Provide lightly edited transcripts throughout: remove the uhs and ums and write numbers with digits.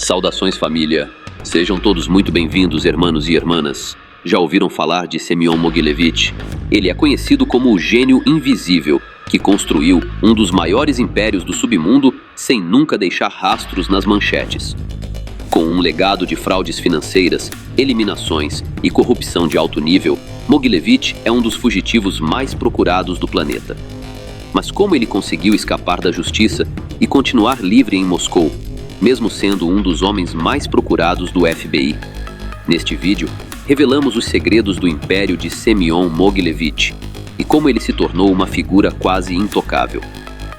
Saudações, família. Sejam todos muito bem-vindos, hermanos e irmãs. Já ouviram falar de Semyon Mogilevich? Ele é conhecido como o gênio invisível, que construiu um dos maiores impérios do submundo sem nunca deixar rastros nas manchetes. Com um legado de fraudes financeiras, eliminações e corrupção de alto nível, Mogilevich é um dos fugitivos mais procurados do planeta. Mas como ele conseguiu escapar da justiça e continuar livre em Moscou, mesmo sendo um dos homens mais procurados do FBI? Neste vídeo, revelamos os segredos do império de Semyon Mogilevich e como ele se tornou uma figura quase intocável.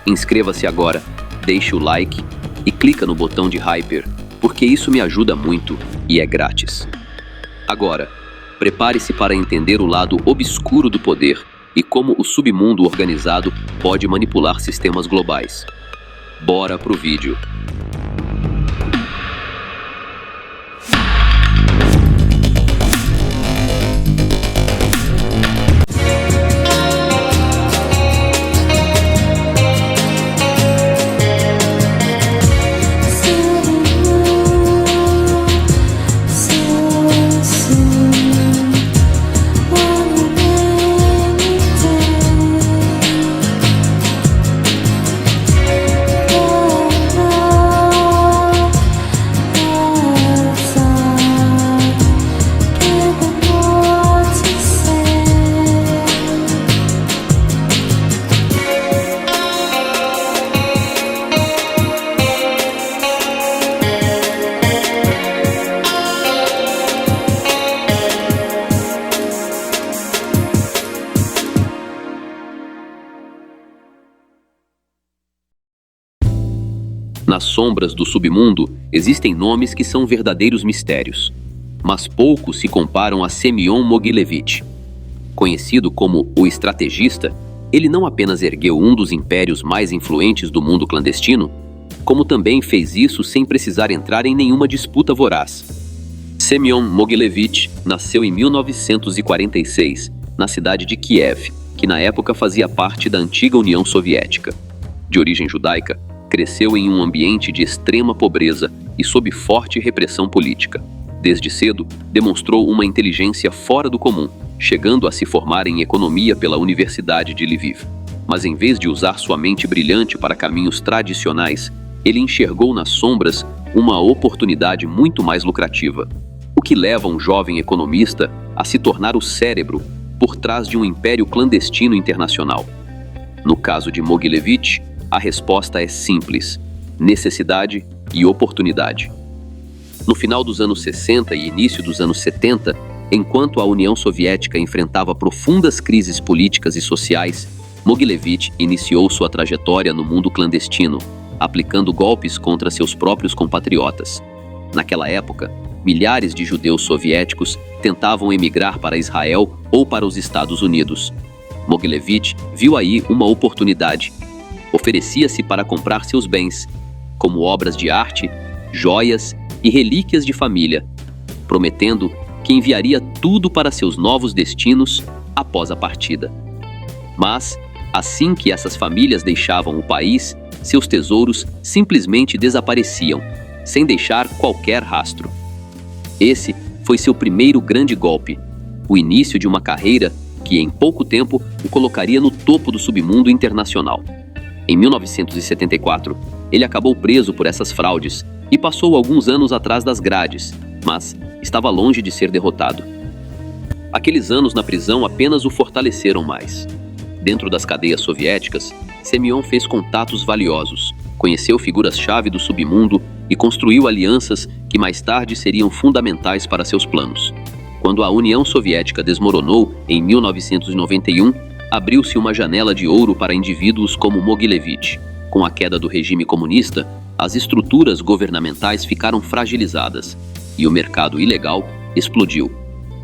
Inscreva-se agora, deixe o like e clica no botão de hyper, porque isso me ajuda muito e é grátis. Agora, prepare-se para entender o lado obscuro do poder e como o submundo organizado pode manipular sistemas globais. Bora pro vídeo! Nas sombras do submundo, existem nomes que são verdadeiros mistérios, mas poucos se comparam a Semyon Mogilevich. Conhecido como o estrategista, ele não apenas ergueu um dos impérios mais influentes do mundo clandestino, como também fez isso sem precisar entrar em nenhuma disputa voraz. Semyon Mogilevich nasceu em 1946, na cidade de Kiev, que na época fazia parte da antiga União Soviética. De origem judaica, cresceu em um ambiente de extrema pobreza e sob forte repressão política. Desde cedo, demonstrou uma inteligência fora do comum, chegando a se formar em economia pela Universidade de Lviv. Mas em vez de usar sua mente brilhante para caminhos tradicionais, ele enxergou nas sombras uma oportunidade muito mais lucrativa, o que leva um jovem economista a se tornar o cérebro por trás de um império clandestino internacional. No caso de Mogilevich, a resposta é simples: necessidade e oportunidade. No final dos anos 60 e início dos anos 70, enquanto a União Soviética enfrentava profundas crises políticas e sociais, Mogilevich iniciou sua trajetória no mundo clandestino, aplicando golpes contra seus próprios compatriotas. Naquela época, milhares de judeus soviéticos tentavam emigrar para Israel ou para os Estados Unidos. Mogilevich viu aí uma oportunidade. Oferecia-se para comprar seus bens, como obras de arte, joias e relíquias de família, prometendo que enviaria tudo para seus novos destinos após a partida. Mas, assim que essas famílias deixavam o país, seus tesouros simplesmente desapareciam, sem deixar qualquer rastro. Esse foi seu primeiro grande golpe, o início de uma carreira que em pouco tempo o colocaria no topo do submundo internacional. Em 1974, ele acabou preso por essas fraudes e passou alguns anos atrás das grades, mas estava longe de ser derrotado. Aqueles anos na prisão apenas o fortaleceram mais. Dentro das cadeias soviéticas, Semyon fez contatos valiosos, conheceu figuras-chave do submundo e construiu alianças que mais tarde seriam fundamentais para seus planos. Quando a União Soviética desmoronou em 1991, abriu-se uma janela de ouro para indivíduos como Mogilevich. Com a queda do regime comunista, as estruturas governamentais ficaram fragilizadas e o mercado ilegal explodiu.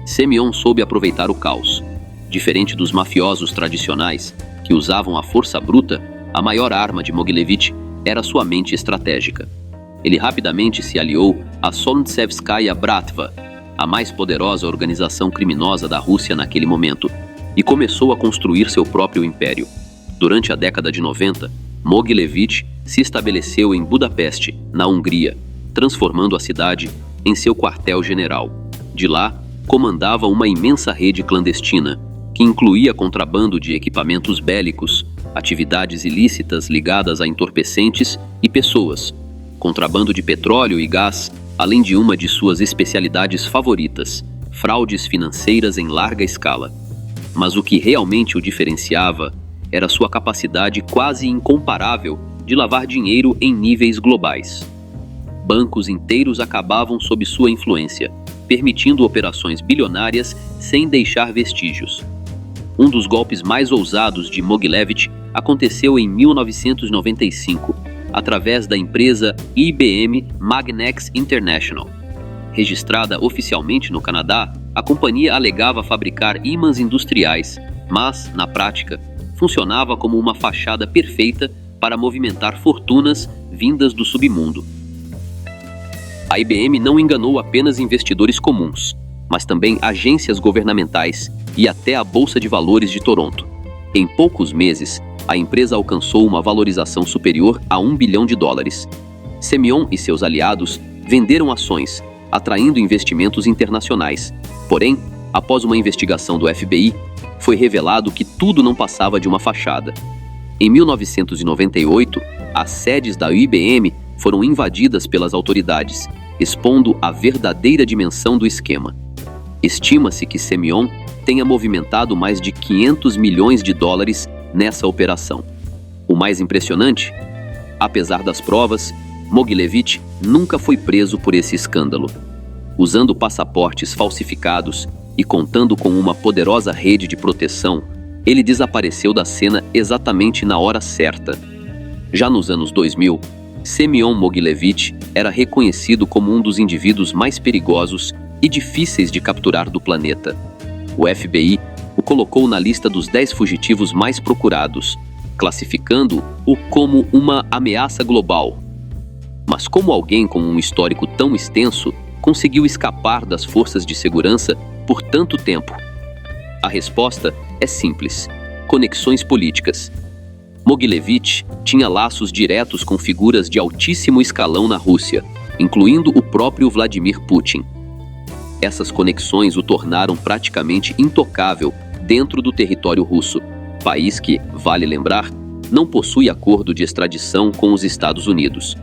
Semyon soube aproveitar o caos. Diferente dos mafiosos tradicionais, que usavam a força bruta, a maior arma de Mogilevich era sua mente estratégica. Ele rapidamente se aliou à Solntseevskaya Bratva, a mais poderosa organização criminosa da Rússia naquele momento, e começou a construir seu próprio império. Durante a década de 90, Mogilevich se estabeleceu em Budapeste, na Hungria, transformando a cidade em seu quartel-general. De lá, comandava uma imensa rede clandestina, que incluía contrabando de equipamentos bélicos, atividades ilícitas ligadas a entorpecentes e pessoas, contrabando de petróleo e gás, além de uma de suas especialidades favoritas, fraudes financeiras em larga escala. Mas o que realmente o diferenciava era sua capacidade quase incomparável de lavar dinheiro em níveis globais. Bancos inteiros acabavam sob sua influência, permitindo operações bilionárias sem deixar vestígios. Um dos golpes mais ousados de Mogilevich aconteceu em 1995, através da empresa IBM Magnex International. Registrada oficialmente no Canadá, a companhia alegava fabricar ímãs industriais, mas, na prática, funcionava como uma fachada perfeita para movimentar fortunas vindas do submundo. A IBM não enganou apenas investidores comuns, mas também agências governamentais e até a Bolsa de Valores de Toronto. Em poucos meses, a empresa alcançou uma valorização superior a $1 bilhão. Semyon e seus aliados venderam ações, atraindo investimentos internacionais. Porém, após uma investigação do FBI, foi revelado que tudo não passava de uma fachada. Em 1998, as sedes da IBM foram invadidas pelas autoridades, expondo a verdadeira dimensão do esquema. Estima-se que Semyon tenha movimentado mais de $500 milhões nessa operação. O mais impressionante? Apesar das provas, Mogilevich nunca foi preso por esse escândalo. Usando passaportes falsificados e contando com uma poderosa rede de proteção, ele desapareceu da cena exatamente na hora certa. Já nos anos 2000, Semyon Mogilevich era reconhecido como um dos indivíduos mais perigosos e difíceis de capturar do planeta. O FBI o colocou na lista dos 10 fugitivos mais procurados, classificando-o como uma ameaça global. Mas como alguém com um histórico tão extenso conseguiu escapar das forças de segurança por tanto tempo? A resposta é simples: conexões políticas. Mogilevich tinha laços diretos com figuras de altíssimo escalão na Rússia, incluindo o próprio Vladimir Putin. Essas conexões o tornaram praticamente intocável dentro do território russo, país que, vale lembrar, não possui acordo de extradição com os Estados Unidos.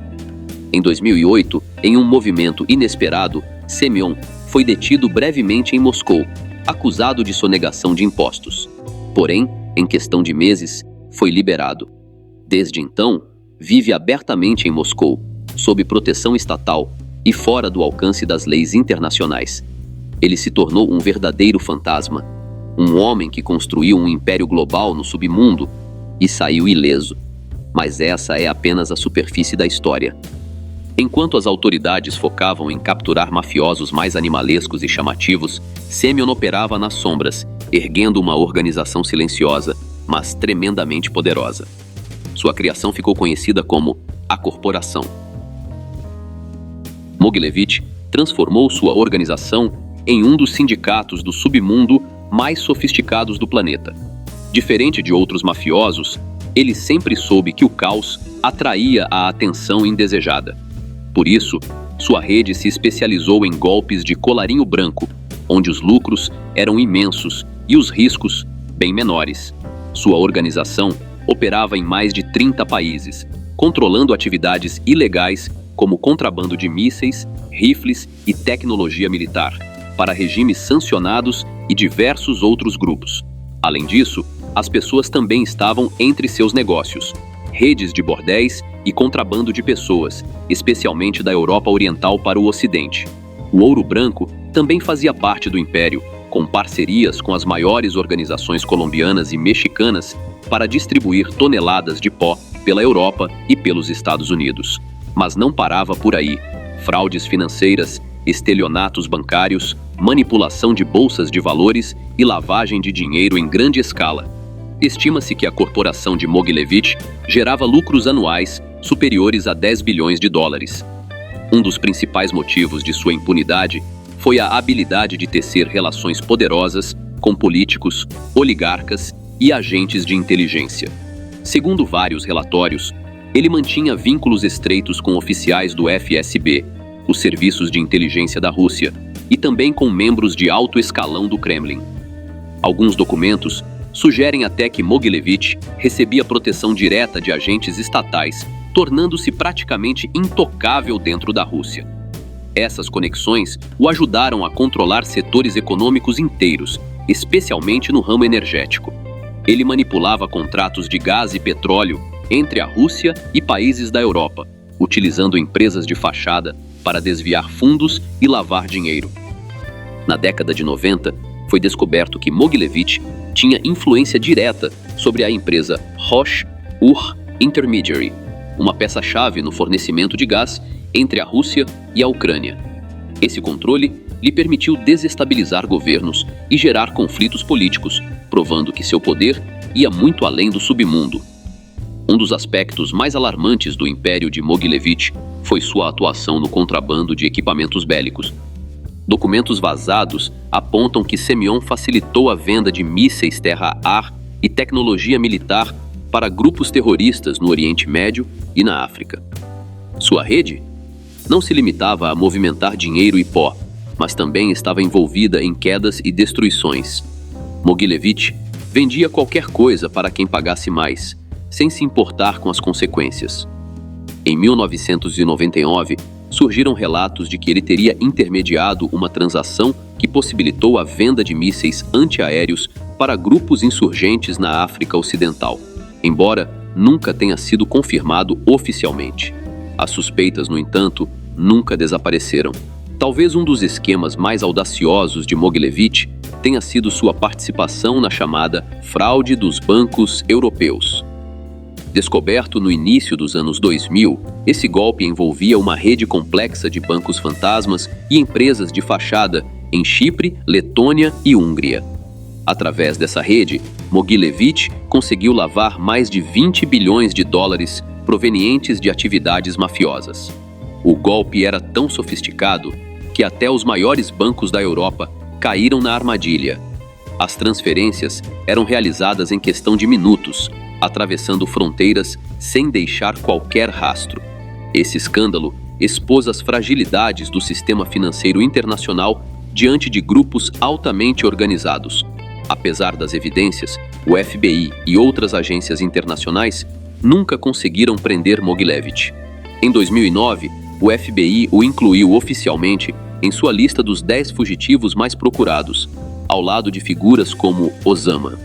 Em 2008, em um movimento inesperado, Semyon foi detido brevemente em Moscou, acusado de sonegação de impostos. Porém, em questão de meses, foi liberado. Desde então, vive abertamente em Moscou, sob proteção estatal e fora do alcance das leis internacionais. Ele se tornou um verdadeiro fantasma, um homem que construiu um império global no submundo e saiu ileso. Mas essa é apenas a superfície da história. Enquanto as autoridades focavam em capturar mafiosos mais animalescos e chamativos, Semyon operava nas sombras, erguendo uma organização silenciosa, mas tremendamente poderosa. Sua criação ficou conhecida como a Corporação. Mogilevich transformou sua organização em um dos sindicatos do submundo mais sofisticados do planeta. Diferente de outros mafiosos, ele sempre soube que o caos atraía a atenção indesejada. Por isso, sua rede se especializou em golpes de colarinho branco, onde os lucros eram imensos e os riscos bem menores. Sua organização operava em mais de 30 países, controlando atividades ilegais como contrabando de mísseis, rifles e tecnologia militar, para regimes sancionados e diversos outros grupos. Além disso, as pessoas também estavam entre seus negócios: redes de bordéis e contrabando de pessoas, especialmente da Europa Oriental para o Ocidente. O ouro branco também fazia parte do império, com parcerias com as maiores organizações colombianas e mexicanas para distribuir toneladas de pó pela Europa e pelos Estados Unidos. Mas não parava por aí. Fraudes financeiras, estelionatos bancários, manipulação de bolsas de valores e lavagem de dinheiro em grande escala. Estima-se que a corporação de Mogilevich gerava lucros anuais superiores a $10 bilhões. Um dos principais motivos de sua impunidade foi a habilidade de tecer relações poderosas com políticos, oligarcas e agentes de inteligência. Segundo vários relatórios, ele mantinha vínculos estreitos com oficiais do FSB, os serviços de inteligência da Rússia e também com membros de alto escalão do Kremlin. Alguns documentos sugerem até que Mogilevich recebia proteção direta de agentes estatais, tornando-se praticamente intocável dentro da Rússia. Essas conexões o ajudaram a controlar setores econômicos inteiros, especialmente no ramo energético. Ele manipulava contratos de gás e petróleo entre a Rússia e países da Europa, utilizando empresas de fachada para desviar fundos e lavar dinheiro. Na década de 90, foi descoberto que Mogilevich tinha influência direta sobre a empresa Roche-Ur Intermediary, uma peça-chave no fornecimento de gás entre a Rússia e a Ucrânia. Esse controle lhe permitiu desestabilizar governos e gerar conflitos políticos, provando que seu poder ia muito além do submundo. Um dos aspectos mais alarmantes do império de Mogilevich foi sua atuação no contrabando de equipamentos bélicos. Documentos vazados apontam que Semyon facilitou a venda de mísseis terra-ar e tecnologia militar para grupos terroristas no Oriente Médio e na África. Sua rede não se limitava a movimentar dinheiro e pó, mas também estava envolvida em quedas e destruições. Mogilevich vendia qualquer coisa para quem pagasse mais, sem se importar com as consequências. Em 1999, surgiram relatos de que ele teria intermediado uma transação que possibilitou a venda de mísseis antiaéreos para grupos insurgentes na África Ocidental, embora nunca tenha sido confirmado oficialmente. As suspeitas, no entanto, nunca desapareceram. Talvez um dos esquemas mais audaciosos de Mogilevich tenha sido sua participação na chamada fraude dos bancos europeus. Descoberto no início dos anos 2000, esse golpe envolvia uma rede complexa de bancos fantasmas e empresas de fachada em Chipre, Letônia e Hungria. Através dessa rede, Mogilevich conseguiu lavar mais de 20 bilhões de dólares provenientes de atividades mafiosas. O golpe era tão sofisticado que até os maiores bancos da Europa caíram na armadilha. As transferências eram realizadas em questão de minutos, atravessando fronteiras sem deixar qualquer rastro. Esse escândalo expôs as fragilidades do sistema financeiro internacional diante de grupos altamente organizados. Apesar das evidências, o FBI e outras agências internacionais nunca conseguiram prender Mogilevich. Em 2009, o FBI o incluiu oficialmente em sua lista dos 10 fugitivos mais procurados, ao lado de figuras como Osama.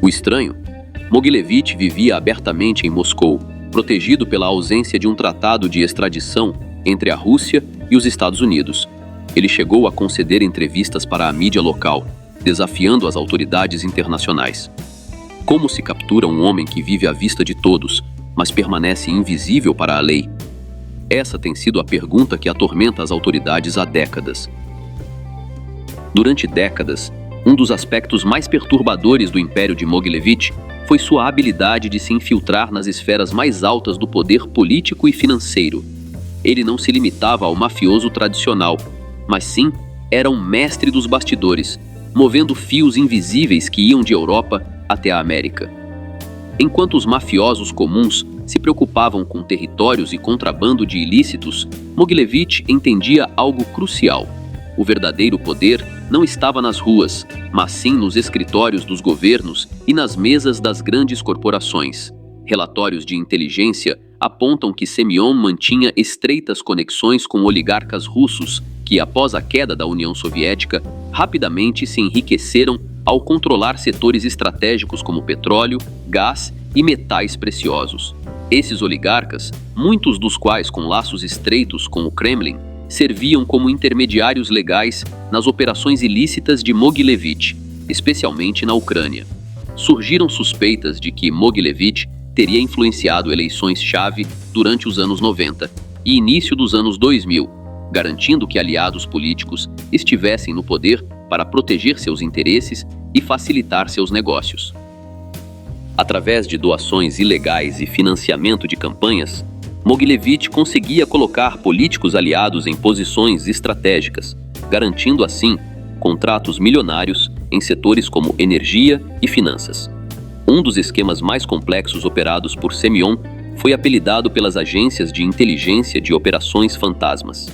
O estranho? Mogilevich vivia abertamente em Moscou, protegido pela ausência de um tratado de extradição entre a Rússia e os Estados Unidos. Ele chegou a conceder entrevistas para a mídia local, desafiando as autoridades internacionais. Como se captura um homem que vive à vista de todos, mas permanece invisível para a lei? Essa tem sido a pergunta que atormenta as autoridades há décadas. Durante décadas, um dos aspectos mais perturbadores do império de Mogilevich foi sua habilidade de se infiltrar nas esferas mais altas do poder político e financeiro. Ele não se limitava ao mafioso tradicional, mas sim era um mestre dos bastidores, movendo fios invisíveis que iam de Europa até a América. Enquanto os mafiosos comuns se preocupavam com territórios e contrabando de ilícitos, Mogilevich entendia algo crucial. O verdadeiro poder não estava nas ruas, mas sim nos escritórios dos governos e nas mesas das grandes corporações. Relatórios de inteligência apontam que Semyon mantinha estreitas conexões com oligarcas russos que, após a queda da União Soviética, rapidamente se enriqueceram ao controlar setores estratégicos como petróleo, gás e metais preciosos. Esses oligarcas, muitos dos quais com laços estreitos com o Kremlin, serviam como intermediários legais nas operações ilícitas de Mogilevich, especialmente na Ucrânia. Surgiram suspeitas de que Mogilevich teria influenciado eleições-chave durante os anos 90 e início dos anos 2000, garantindo que aliados políticos estivessem no poder para proteger seus interesses e facilitar seus negócios. Através de doações ilegais e financiamento de campanhas, Mogilevich conseguia colocar políticos aliados em posições estratégicas, garantindo assim contratos milionários em setores como energia e finanças. Um dos esquemas mais complexos operados por Semyon foi apelidado pelas agências de inteligência de operações fantasmas.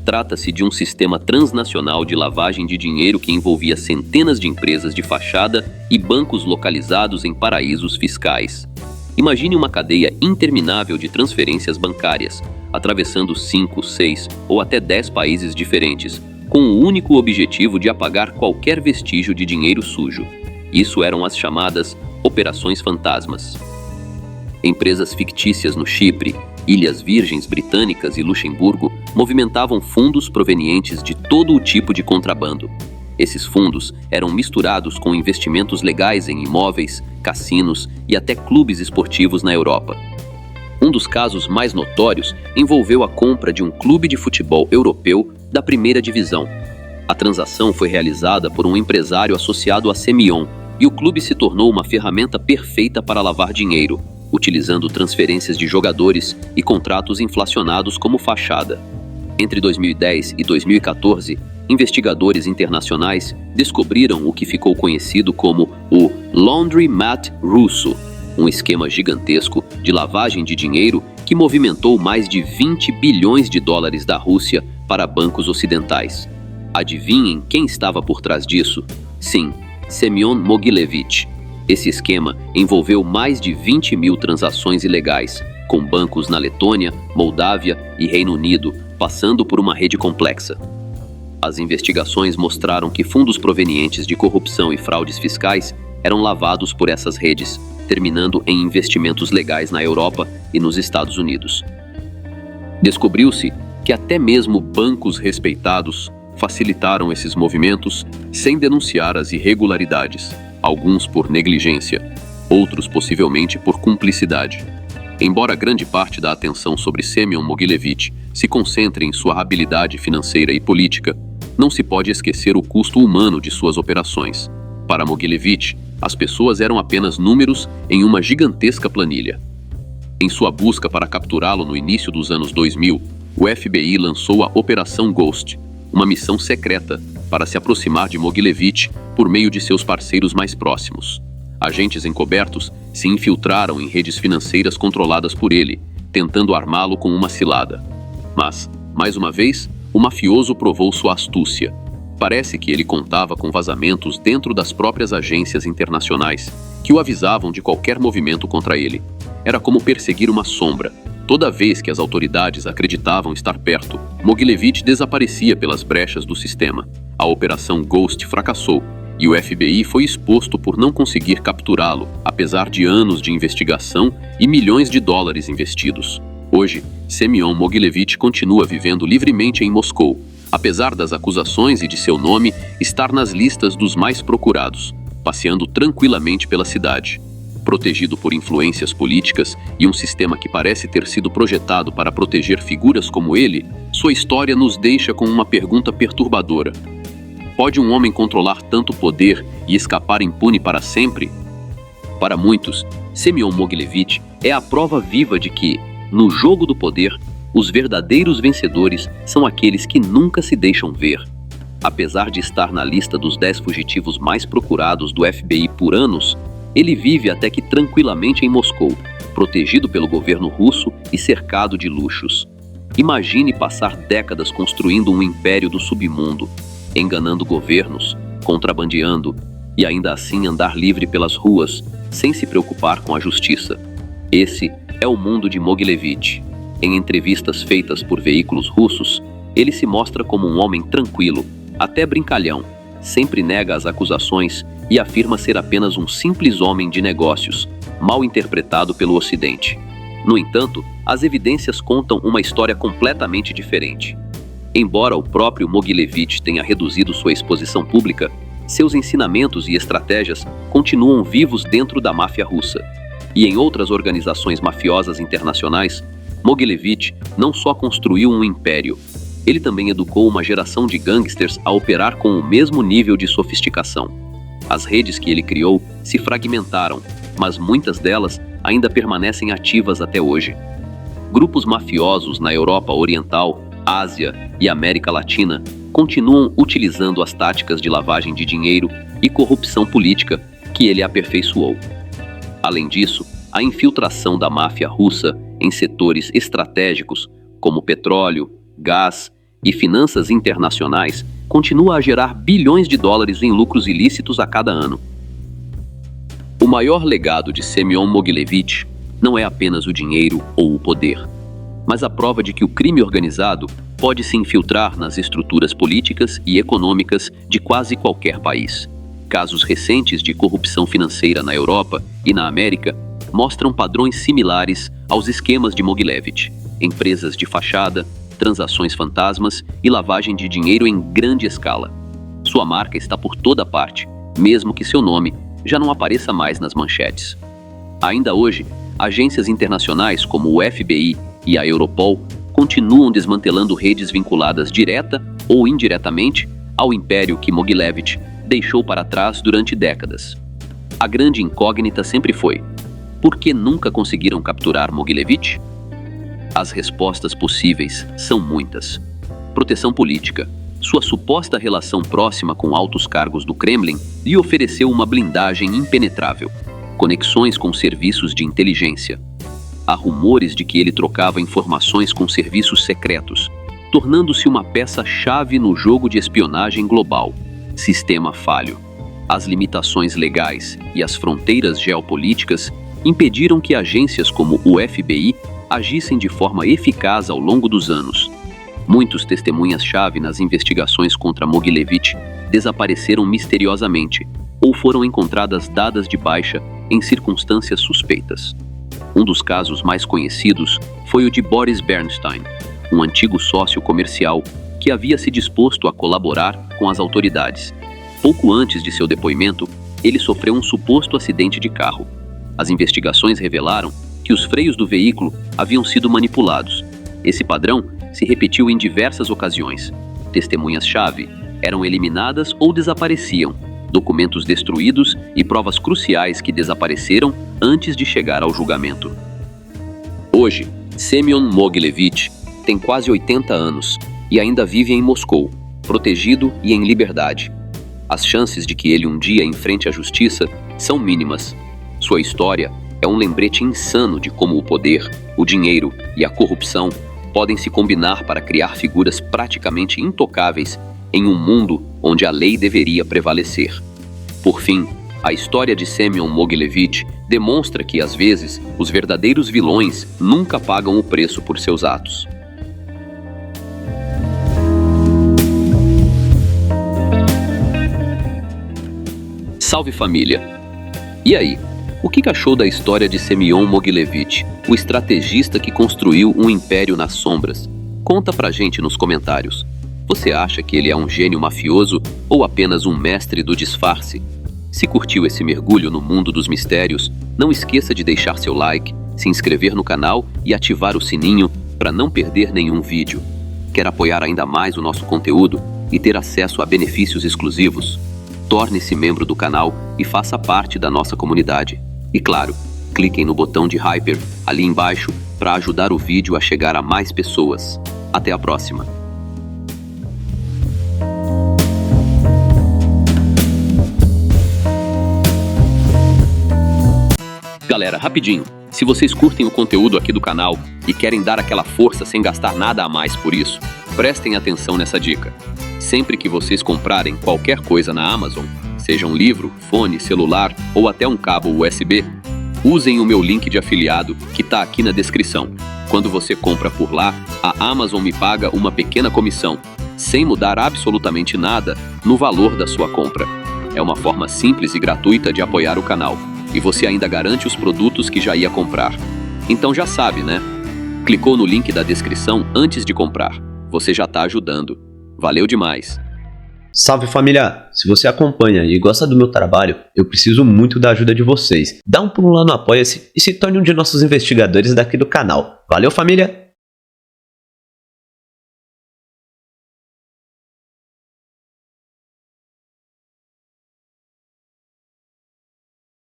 Trata-se de um sistema transnacional de lavagem de dinheiro que envolvia centenas de empresas de fachada e bancos localizados em paraísos fiscais. Imagine uma cadeia interminável de transferências bancárias, atravessando 5, 6 ou até 10 países diferentes, com o único objetivo de apagar qualquer vestígio de dinheiro sujo. Isso eram as chamadas operações fantasmas. Empresas fictícias no Chipre, Ilhas Virgens Britânicas e Luxemburgo movimentavam fundos provenientes de todo o tipo de contrabando. Esses fundos eram misturados com investimentos legais em imóveis, cassinos e até clubes esportivos na Europa. Um dos casos mais notórios envolveu a compra de um clube de futebol europeu da primeira divisão. A transação foi realizada por um empresário associado à Semion, e o clube se tornou uma ferramenta perfeita para lavar dinheiro, utilizando transferências de jogadores e contratos inflacionados como fachada. Entre 2010 e 2014, investigadores internacionais descobriram o que ficou conhecido como o Laundromat Russo, um esquema gigantesco de lavagem de dinheiro que movimentou mais de 20 bilhões de dólares da Rússia para bancos ocidentais. Adivinhem quem estava por trás disso? Sim, Semyon Mogilevich. Esse esquema envolveu mais de 20 mil transações ilegais, com bancos na Letônia, Moldávia e Reino Unido, passando por uma rede complexa. As investigações mostraram que fundos provenientes de corrupção e fraudes fiscais eram lavados por essas redes, terminando em investimentos legais na Europa e nos Estados Unidos. Descobriu-se que até mesmo bancos respeitados facilitaram esses movimentos sem denunciar as irregularidades, alguns por negligência, outros possivelmente por cumplicidade. Embora grande parte da atenção sobre Semyon Mogilevich se concentre em sua habilidade financeira e política, não se pode esquecer o custo humano de suas operações. Para Mogilevich, as pessoas eram apenas números em uma gigantesca planilha. Em sua busca para capturá-lo no início dos anos 2000, o FBI lançou a Operação Ghost, uma missão secreta para se aproximar de Mogilevich por meio de seus parceiros mais próximos. Agentes encobertos se infiltraram em redes financeiras controladas por ele, tentando armá-lo com uma cilada. Mas, mais uma vez, o mafioso provou sua astúcia. Parece que ele contava com vazamentos dentro das próprias agências internacionais, que o avisavam de qualquer movimento contra ele. Era como perseguir uma sombra. Toda vez que as autoridades acreditavam estar perto, Mogilevich desaparecia pelas brechas do sistema. A Operação Ghost fracassou, e o FBI foi exposto por não conseguir capturá-lo, apesar de anos de investigação e milhões de dólares investidos. Hoje, Semyon Mogilevich continua vivendo livremente em Moscou, apesar das acusações e de seu nome estar nas listas dos mais procurados, passeando tranquilamente pela cidade. Protegido por influências políticas e um sistema que parece ter sido projetado para proteger figuras como ele, sua história nos deixa com uma pergunta perturbadora. Pode um homem controlar tanto poder e escapar impune para sempre? Para muitos, Semyon Mogilevich é a prova viva de que, no jogo do poder, os verdadeiros vencedores são aqueles que nunca se deixam ver. Apesar de estar na lista dos 10 fugitivos mais procurados do FBI por anos, ele vive até que tranquilamente em Moscou, protegido pelo governo russo e cercado de luxos. Imagine passar décadas construindo um império do submundo, enganando governos, contrabandeando e ainda assim andar livre pelas ruas, sem se preocupar com a justiça. Esse é o mundo de Mogilevich. Em entrevistas feitas por veículos russos, ele se mostra como um homem tranquilo, até brincalhão, sempre nega as acusações e afirma ser apenas um simples homem de negócios, mal interpretado pelo Ocidente. No entanto, as evidências contam uma história completamente diferente. Embora o próprio Mogilevich tenha reduzido sua exposição pública, seus ensinamentos e estratégias continuam vivos dentro da máfia russa. E em outras organizações mafiosas internacionais, Mogilevich não só construiu um império, ele também educou uma geração de gangsters a operar com o mesmo nível de sofisticação. As redes que ele criou se fragmentaram, mas muitas delas ainda permanecem ativas até hoje. Grupos mafiosos na Europa Oriental, Ásia e América Latina continuam utilizando as táticas de lavagem de dinheiro e corrupção política que ele aperfeiçoou. Além disso, a infiltração da máfia russa em setores estratégicos como petróleo, gás e finanças internacionais, continua a gerar bilhões de dólares em lucros ilícitos a cada ano. O maior legado de Semyon Mogilevich não é apenas o dinheiro ou o poder, mas a prova de que o crime organizado pode se infiltrar nas estruturas políticas e econômicas de quase qualquer país. Casos recentes de corrupção financeira na Europa e na América mostram padrões similares aos esquemas de Mogilevich: empresas de fachada, transações fantasmas e lavagem de dinheiro em grande escala. Sua marca está por toda parte, mesmo que seu nome já não apareça mais nas manchetes. Ainda hoje, agências internacionais como o FBI e a Europol continuam desmantelando redes vinculadas direta ou indiretamente ao império que Mogilevich deixou para trás durante décadas. A grande incógnita sempre foi: por que nunca conseguiram capturar Mogilevich? As respostas possíveis são muitas. Proteção política. Sua suposta relação próxima com altos cargos do Kremlin lhe ofereceu uma blindagem impenetrável. Conexões com serviços de inteligência. Há rumores de que ele trocava informações com serviços secretos, tornando-se uma peça-chave no jogo de espionagem global. Sistema falho. As limitações legais e as fronteiras geopolíticas impediram que agências como o FBI agissem de forma eficaz ao longo dos anos. Muitos testemunhas-chave nas investigações contra Mogilevich desapareceram misteriosamente ou foram encontradas dadas de baixa em circunstâncias suspeitas. Um dos casos mais conhecidos foi o de Boris Bernstein, um antigo sócio comercial que havia se disposto a colaborar com as autoridades. Pouco antes de seu depoimento, ele sofreu um suposto acidente de carro. As investigações revelaram que os freios do veículo haviam sido manipulados. Esse padrão se repetiu em diversas ocasiões. Testemunhas-chave eram eliminadas ou desapareciam, documentos destruídos e provas cruciais que desapareceram antes de chegar ao julgamento. Hoje, Semyon Mogilevich tem quase 80 anos e ainda vive em Moscou, protegido e em liberdade. As chances de que ele um dia enfrente a justiça são mínimas. Sua história é um lembrete insano de como o poder, o dinheiro e a corrupção podem se combinar para criar figuras praticamente intocáveis em um mundo onde a lei deveria prevalecer. Por fim, a história de Semyon Mogilevich demonstra que, às vezes, os verdadeiros vilões nunca pagam o preço por seus atos. Salve família! E aí? O que achou da história de Semyon Mogilevich, o estrategista que construiu um império nas sombras? Conta pra gente nos comentários. Você acha que ele é um gênio mafioso ou apenas um mestre do disfarce? Se curtiu esse mergulho no mundo dos mistérios, não esqueça de deixar seu like, se inscrever no canal e ativar o sininho para não perder nenhum vídeo. Quer apoiar ainda mais o nosso conteúdo e ter acesso a benefícios exclusivos? Torne-se membro do canal e faça parte da nossa comunidade. E claro, cliquem no botão de Hyper ali embaixo para ajudar o vídeo a chegar a mais pessoas. Até a próxima! Galera, rapidinho, se vocês curtem o conteúdo aqui do canal e querem dar aquela força sem gastar nada a mais por isso, prestem atenção nessa dica. Sempre que vocês comprarem qualquer coisa na Amazon, seja um livro, fone, celular ou até um cabo USB, usem o meu link de afiliado que está aqui na descrição. Quando você compra por lá, a Amazon me paga uma pequena comissão, sem mudar absolutamente nada no valor da sua compra. É uma forma simples e gratuita de apoiar o canal, e você ainda garante os produtos que já ia comprar. Então já sabe, né? Clicou no link da descrição antes de comprar. Você já está ajudando. Valeu demais! Salve família! Se você acompanha e gosta do meu trabalho, eu preciso muito da ajuda de vocês. Dá um pulo lá no Apoia-se e se torne um de nossos investigadores daqui do canal. Valeu família!